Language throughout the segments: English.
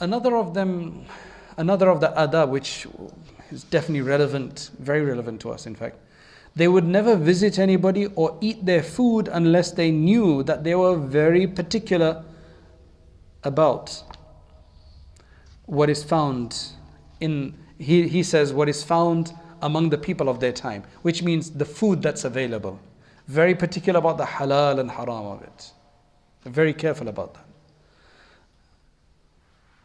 Another of them, another of the adab, which is definitely relevant, very relevant to us in fact, they would never visit anybody or eat their food unless they knew that they were very particular about what is found in, he says, what is found among the people of their time, which means the food that's available. Very particular about the halal and haram of it. Very careful about that.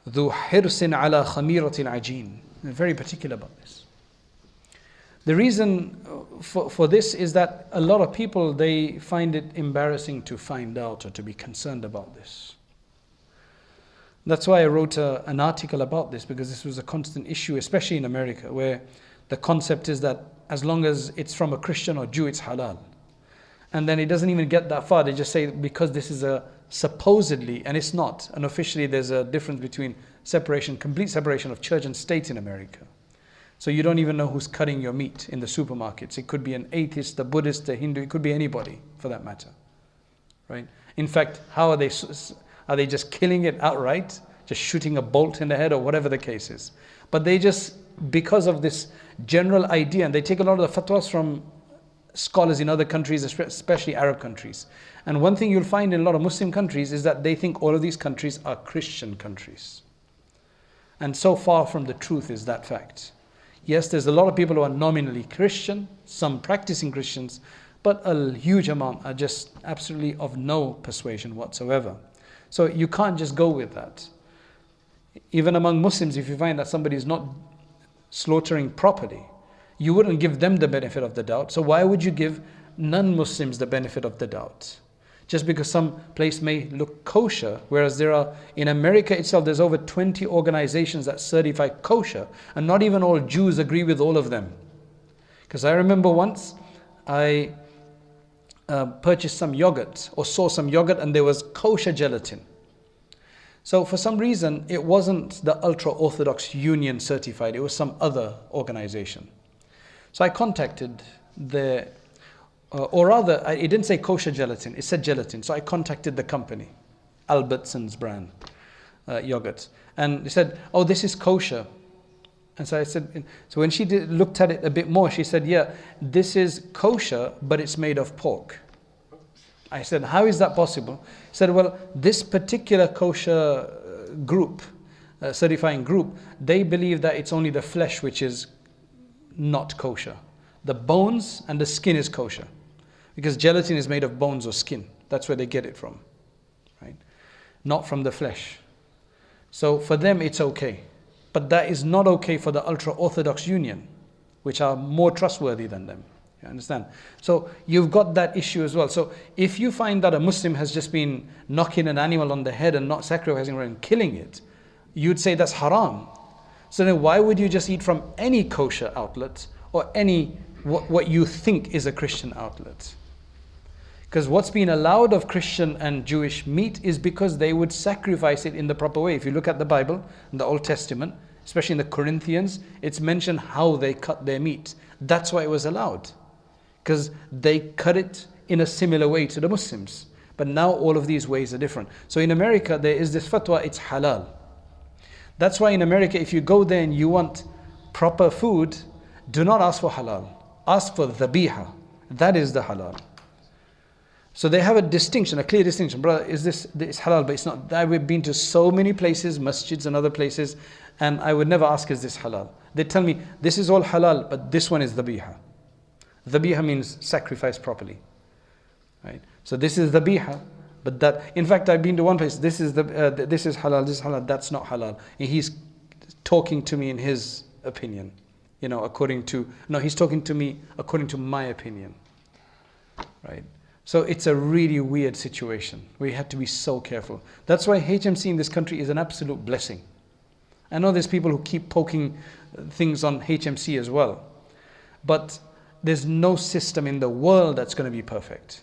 ذو حرص على خميرة العجين. Very particular about this. The reason for this is that a lot of people, they find it embarrassing to find out or to be concerned about this. That's why I wrote an article about this, because this was a constant issue, especially in America, where the concept is that as long as it's from a Christian or Jew, it's halal. And then it doesn't even get that far. They just say because this is a supposedly, and it's not. And officially there's a difference between separation, complete separation of church and state in America. So you don't even know who's cutting your meat in the supermarkets. It could be an atheist, a Buddhist, a Hindu, it could be anybody for that matter. Right? In fact, how are they? Are they just killing it outright? Just shooting a bolt in the head or whatever the case is? But they just, because of this general idea, and they take a lot of the fatwas from scholars in other countries, especially Arab countries. And one thing you'll find in a lot of Muslim countries is that they think all of these countries are Christian countries. And so far from the truth is that fact. Yes, there's a lot of people who are nominally Christian, some practicing Christians, but a huge amount are just absolutely of no persuasion whatsoever. So you can't just go with that. Even among Muslims, if you find that somebody is not slaughtering properly, you wouldn't give them the benefit of the doubt. So why would you give non-Muslims the benefit of the doubt? Just because some place may look kosher, whereas there are, in America itself, there's over 20 organizations that certify kosher, and not even all Jews agree with all of them. Because I remember once, I purchased some yogurt, or saw some yogurt, and there was kosher gelatin. So for some reason, it wasn't the Ultra-Orthodox Union certified, it was some other organization. So I contacted the, or rather, it didn't say kosher gelatin, it said gelatin. So I contacted the company, Albertsons brand yogurt. And they said, oh, this is kosher. And so I said, so when she looked at it a bit more, she said, yeah, this is kosher, but it's made of pork. I said, how is that possible? He said, well, this particular kosher group, certifying group, they believe that it's only the flesh which is not kosher. The bones and the skin is kosher. Because gelatin is made of bones or skin. That's where they get it from. Right? Not from the flesh. So for them it's okay. But that is not okay for the Ultra-Orthodox Union, which are more trustworthy than them. You understand? So you've got that issue as well. So if you find that a Muslim has just been knocking an animal on the head and not sacrificing it and killing it, you'd say that's haram. So then why would you just eat from any kosher outlet or any what you think is a Christian outlet? Because what's been allowed of Christian and Jewish meat is because they would sacrifice it in the proper way. If you look at the Bible, in the Old Testament, especially in the Corinthians, it's mentioned how they cut their meat. That's why it was allowed. Because they cut it in a similar way to the Muslims. But now all of these ways are different. So in America, there is this fatwa, it's halal. That's why in America, if you go there and you want proper food, do not ask for halal. Ask for dhabiha. That is the halal. So they have a distinction, a clear distinction. Brother, is this halal? But it's not. I've been to so many places, masjids and other places, and I would never ask, is this halal? They tell me, this is all halal, but this one is dhabiha. Dhabiha means sacrifice properly. Right? So this is dhabiha, but that, in fact, I've been to one place, this is halal, this is halal, that's not halal. And he's talking to me in his opinion. You know, he's talking to me according to my opinion. Right? So it's a really weird situation. We have to be so careful. That's why HMC in this country is an absolute blessing. I know there's people who keep poking things on HMC as well. But there's no system in the world that's going to be perfect.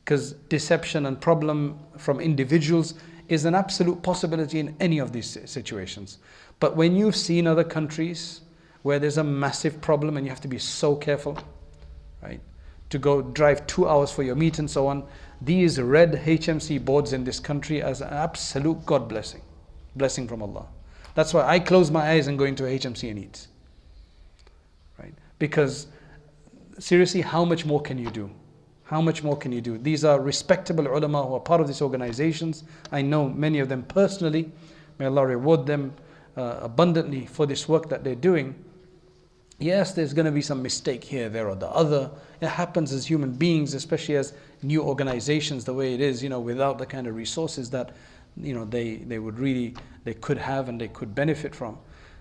Because deception and problem from individuals is an absolute possibility in any of these situations. But when you've seen other countries where there's a massive problem and you have to be so careful, right? To go drive 2 hours for your meat and so on. These red HMC boards in this country as an absolute God blessing. blessing from Allah. That's why I close my eyes and go into HMC and eat. Right? Because seriously, how much more can you do? How much more can you do? These are respectable ulama who are part of these organizations. I know many of them personally. May Allah reward them abundantly for this work that they're doing. Yes, there's going to be some mistake here, there, or the other. It happens as human beings, especially as new organizations, the way it is, without the kind of resources that, they would really, they could have and they could benefit from.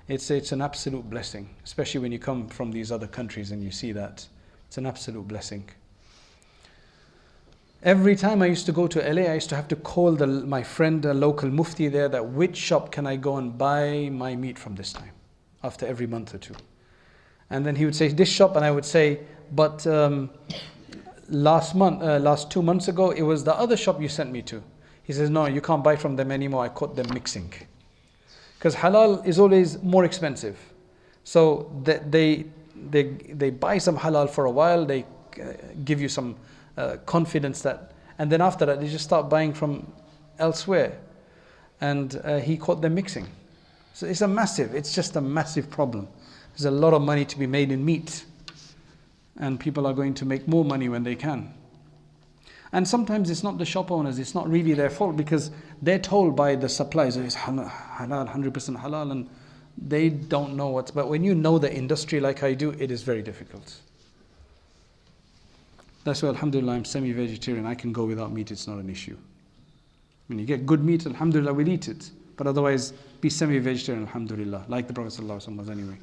It's an absolute blessing, especially when you come from these other countries and you see that. It's an absolute blessing. Every time I used to go to LA, I used to have to call my friend, the local mufti there, that which shop can I go and buy my meat from this time, after every month or two. And then he would say, this shop, and I would say, but last 2 months ago, it was the other shop you sent me to. He says, no, you can't buy from them anymore, I caught them mixing. Because halal is always more expensive. So they buy some halal for a while, they give you some confidence that, and then after that they just start buying from elsewhere. And he caught them mixing. So it's just a massive problem. There's a lot of money to be made in meat, and people are going to make more money when they can. And sometimes it's not the shop owners, it's not really their fault, because they're told by the suppliers it's halal, 100% halal, and they don't know what's. But when you know the industry like I do, it is very difficult. That's why, alhamdulillah, I'm semi-vegetarian. I can go without meat, it's not an issue. When you get good meat, alhamdulillah, we'll eat it. But otherwise, be semi-vegetarian, alhamdulillah, like the Prophet ﷺ was anyway.